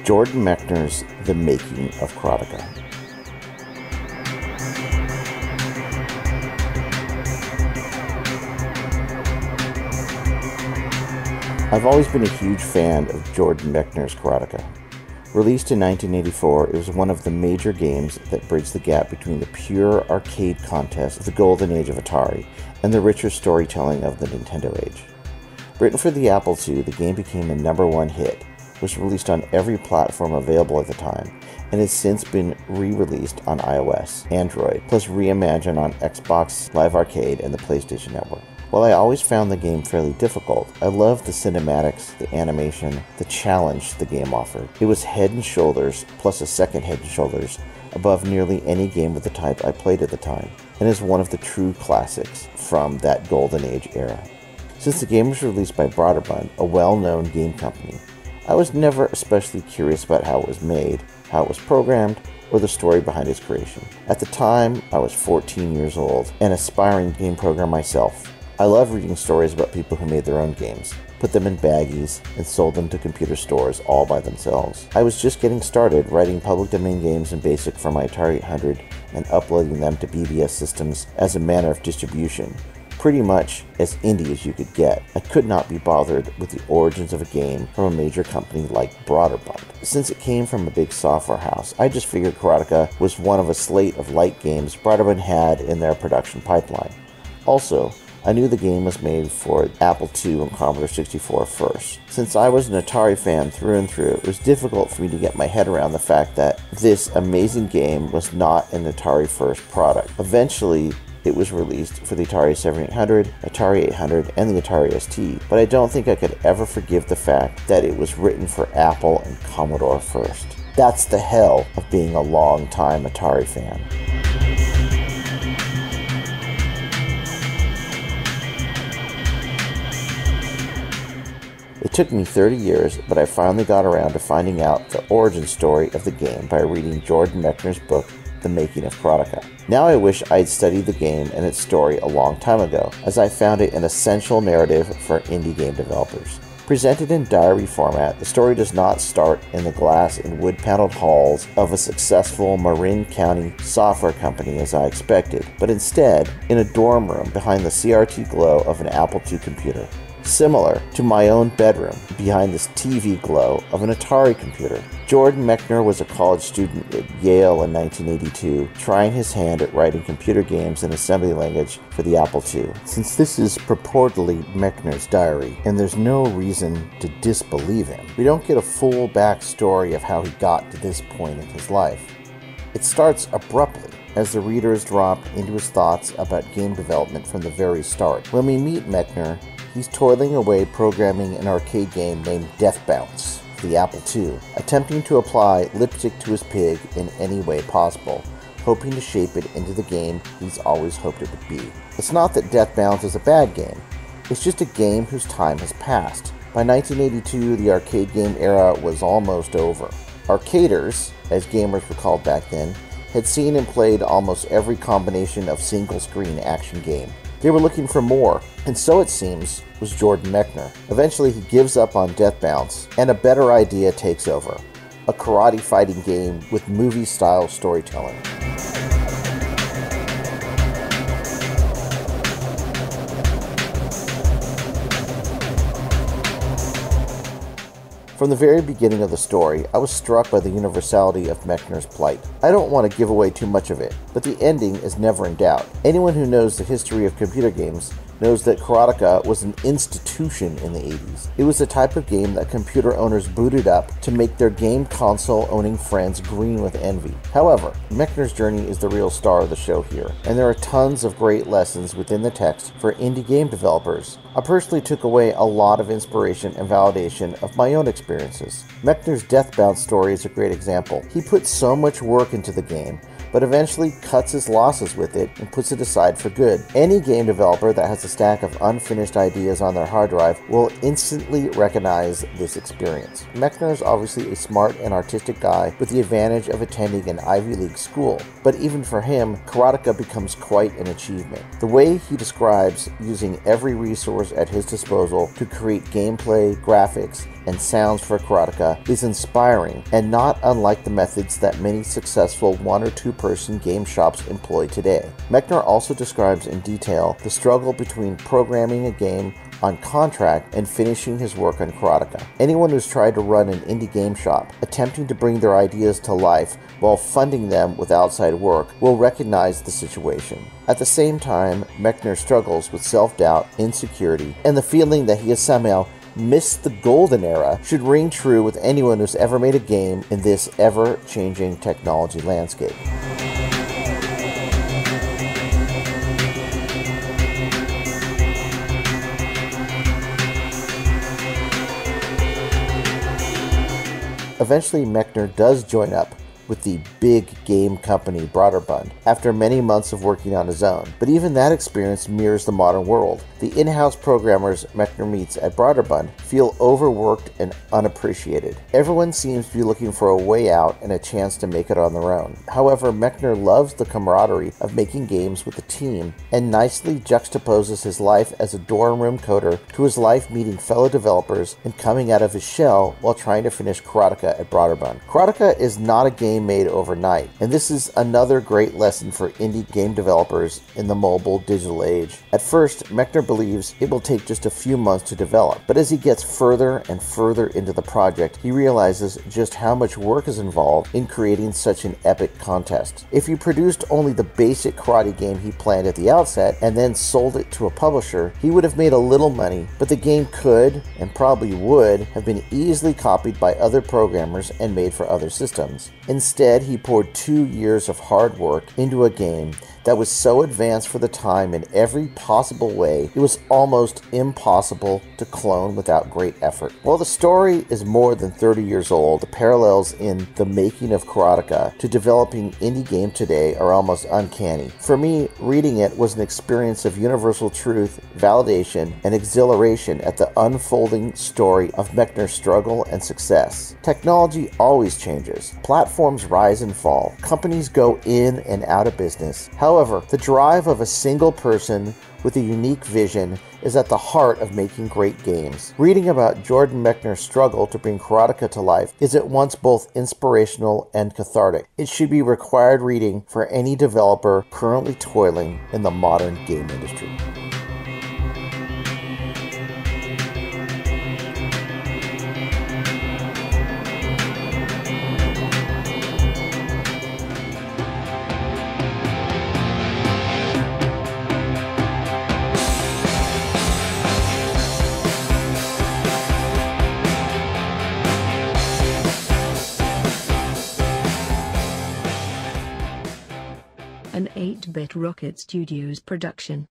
Jordan Mechner's The Making of Karateka. I've always been a huge fan of Jordan Mechner's Karateka. Released in 1984, it was one of the major games that bridged the gap between the pure arcade contest of the golden age of Atari and the richer storytelling of the Nintendo age. Written for the Apple II, the game became a #1 hit, was released on every platform available at the time, and has since been re-released on iOS, Android, plus reimagined on Xbox Live Arcade and the PlayStation Network. While I always found the game fairly difficult, I loved the cinematics, the animation, the challenge the game offered. It was head and shoulders, plus a second head and shoulders, above nearly any game of the type I played at the time, and is one of the true classics from that golden age era. Since the game was released by Broderbund, a well-known game company, I was never especially curious about how it was made, how it was programmed, or the story behind its creation. At the time, I was 14 years old, an aspiring game programmer myself. I love reading stories about people who made their own games, put them in baggies, and sold them to computer stores all by themselves. I was just getting started writing public domain games in BASIC for my Atari 800 and uploading them to BBS systems as a manner of distribution, pretty much as indie as you could get. I could not be bothered with the origins of a game from a major company like Broderbund. Since it came from a big software house, I just figured Karateka was one of a slate of light games Broderbund had in their production pipeline. Also, I knew the game was made for Apple II and Commodore 64 first. Since I was an Atari fan through and through, it was difficult for me to get my head around the fact that this amazing game was not an Atari first product. Eventually, it was released for the Atari 7800, Atari 800, and the Atari ST, but I don't think I could ever forgive the fact that it was written for Apple and Commodore first. That's the hell of being a long-time Atari fan. It took me 30 years, but I finally got around to finding out the origin story of the game by reading Jordan Mechner's book, The Making of Karateka. Now I wish I'd studied the game and its story a long time ago, as I found it an essential narrative for indie game developers. Presented in diary format, the story does not start in the glass and wood-paneled halls of a successful Marin County software company as I expected, but instead in a dorm room behind the CRT glow of an Apple II computer. Similar to my own bedroom behind this TV glow of an Atari computer. Jordan Mechner was a college student at Yale in 1982, trying his hand at writing computer games in assembly language for the Apple II. Since this is purportedly Mechner's diary, and there's no reason to disbelieve him, we don't get a full backstory of how he got to this point in his life. It starts abruptly, as the reader is dropped into his thoughts about game development from the very start. When we meet Mechner, he's toiling away programming an arcade game named Death Bounce for the Apple II, attempting to apply lipstick to his pig in any way possible, hoping to shape it into the game he's always hoped it would be. It's not that Death Bounce is a bad game, it's just a game whose time has passed. By 1982, the arcade game era was almost over. Arcaders, as gamers were called back then, had seen and played almost every combination of single-screen action game. They were looking for more, and so it seems was Jordan Mechner. Eventually he gives up on Death Bounce, and a better idea takes over. A karate fighting game with movie-style storytelling. From the very beginning of the story, I was struck by the universality of Mechner's plight. I don't want to give away too much of it, but the ending is never in doubt. Anyone who knows the history of computer games knows that Karateka was an institution in the 80s. It was the type of game that computer owners booted up to make their game console-owning friends green with envy. However, Mechner's journey is the real star of the show here, and there are tons of great lessons within the text for indie game developers. I personally took away a lot of inspiration and validation of my own experiences. Mechner's Death Bounce story is a great example. He put so much work into the game, but eventually cuts his losses with it and puts it aside for good. Any game developer that has a stack of unfinished ideas on their hard drive will instantly recognize this experience. Mechner is obviously a smart and artistic guy with the advantage of attending an Ivy League school, but even for him, Karateka becomes quite an achievement. The way he describes using every resource at his disposal to create gameplay, graphics, and sounds for Karateka is inspiring and not unlike the methods that many successful one or two person game shops employ today. Mechner also describes in detail the struggle between programming a game on contract and finishing his work on Karateka. Anyone who's tried to run an indie game shop, attempting to bring their ideas to life while funding them with outside work, will recognize the situation. At the same time, Mechner struggles with self-doubt, insecurity, and the feeling that he has somehow missed the golden era should ring true with anyone who's ever made a game in this ever-changing technology landscape. Eventually, Mechner does join up with the big game company Broderbund after many months of working on his own. But even that experience mirrors the modern world. The in-house programmers Mechner meets at Broderbund feel overworked and unappreciated. Everyone seems to be looking for a way out and a chance to make it on their own. However, Mechner loves the camaraderie of making games with a team and nicely juxtaposes his life as a dorm room coder to his life meeting fellow developers and coming out of his shell while trying to finish Karateka at Broderbund. Karateka is not a game made overnight, and this is another great lesson for indie game developers in the mobile digital age. At first, Mechner believes it will take just a few months to develop, but as he gets further and further into the project, he realizes just how much work is involved in creating such an epic contest. If he produced only the basic karate game he planned at the outset and then sold it to a publisher, he would have made a little money, but the game could, and probably would, have been easily copied by other programmers and made for other systems. Instead, he poured 2 years of hard work into a game that was so advanced for the time in every possible way, it was almost impossible to clone without great effort. While the story is more than 30 years old, the parallels in the making of Karateka to developing indie game today are almost uncanny. For me, reading it was an experience of universal truth, validation, and exhilaration at the unfolding story of Mechner's struggle and success. Technology always changes. Platforms rise and fall. Companies go in and out of business. However, the drive of a single person with a unique vision is at the heart of making great games. Reading about Jordan Mechner's struggle to bring Karateka to life is at once both inspirational and cathartic. It should be required reading for any developer currently toiling in the modern game industry. An 8-Bit Rocket Studios production.